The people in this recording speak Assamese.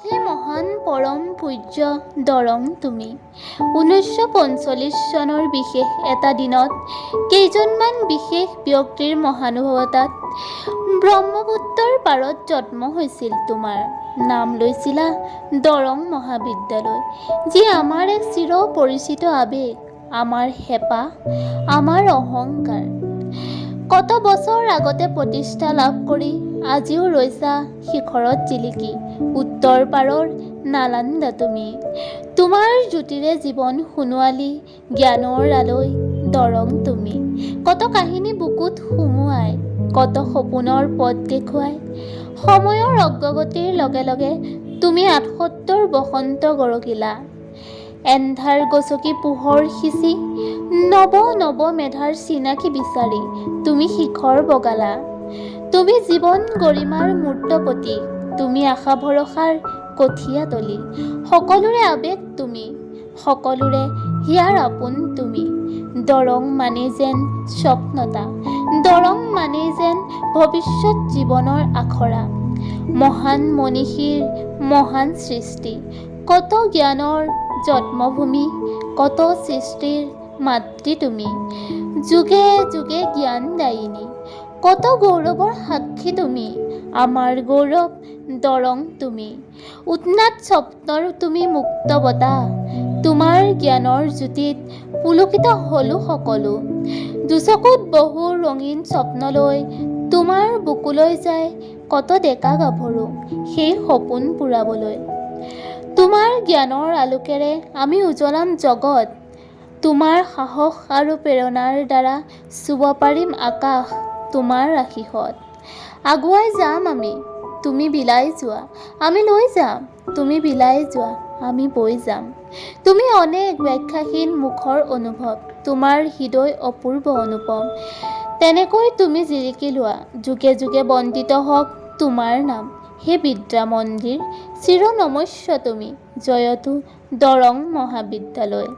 হে মহান পৰম পূজ্য দৰং তুমি। 1945 চনৰ বিশেষ এটা দিনত কেইজনমান বিশেষ ব্যক্তিৰ মহানুভৱতাত ব্ৰহ্মপুত্ৰৰ পাৰত জন্ম হৈছিল তোমাৰ। নাম লৈছিলা দৰং মহাবিদ্যালয়, যি আমাৰ এক চিৰ পৰিচিত আৱেগ, আমাৰ হেঁপাহ, আমাৰ অহংকাৰ। কত বছৰ আগতে প্ৰতিষ্ঠা লাভ কৰি আজিও ৰৈছা শিখৰত জিলিকি। উত্তৰ পাৰৰ নালন্দা তুমি। তোমাৰ জ্যোতিৰে জীৱন সোণোৱালী জ্ঞানৰ আলয় দৰং তুমি। কত কাহিনী বুকুত সুমুৱাই, কত সপোনৰ পথ দেখুৱাই। সময়ৰ অগ্ৰগতিৰ লগে লগে তুমি ৭৮ বসন্ত গৰকিলা। এন্ধাৰ গছকি পোহৰ সিঁচি, নৱ নৱ মেধাৰ চিনাকি বিচাৰি তুমি শিখৰ বগালা। তুমি জীৱন গৰিমাৰ মূৰ্তপতি, তুমি আশা ভৰসাৰ কঠীয়াতলী। সকলোৰে আৱেগ তুমি, সকলোৰে হিয়াৰ আপোন তুমি। দৰং মানেই যেন স্বপ্নতা, দৰং মানেই যেন ভৱিষ্যত জীৱনৰ আখৰা। মহান মনীষীৰ মহান সৃষ্টি, কত জ্ঞানৰ জন্মভূমি, কত সৃষ্টিৰ মাতৃ তুমি। যুগে যুগে জ্ঞানদায়িনী, কত গৌৰৱৰ সাক্ষী তুমি। আমাৰ গৌৰৱ দৰং তুমি। উন্মাদ স্বপ্নৰ তুমি মুক্ত বতাহ, তোমাৰ জ্ঞানৰ জ্যোতিত পুলকিত হলো সকলো। দুচকুত বহু ৰঙীন স্বপ্ন লৈ তোমাৰ বুকুলৈ যায় কত ডেকা গাভৰু সেই সপোন পূৰাবলৈ। তোমাৰ জ্ঞানৰ আলোকেৰে আমি উজলাম জগত, তোমাৰ সাহস আৰু প্ৰেৰণাৰ দ্বাৰা চুব পাৰিম আকাশ তোমাৰ আশীষত। আগুৱাই যাম আমি, তুমি বিলাই যোৱা আমি লৈ যাম, তুমি বিলাই যোৱা আমি বৈ যাম। তুমি অনেক ব্যাখ্যাহীন মুখৰ অনুভৱ, তোমাৰ হৃদয় অপূৰ্ব অনুপম। তেনেকৈ তুমি জিলিকি লোৱা, যুগে যুগে বন্দিত হওক তোমাৰ নাম। হে বিদ্যা মন্দিৰ চিৰ নমস্য তুমি, জয়তু দৰং মহাবিদ্যালয়।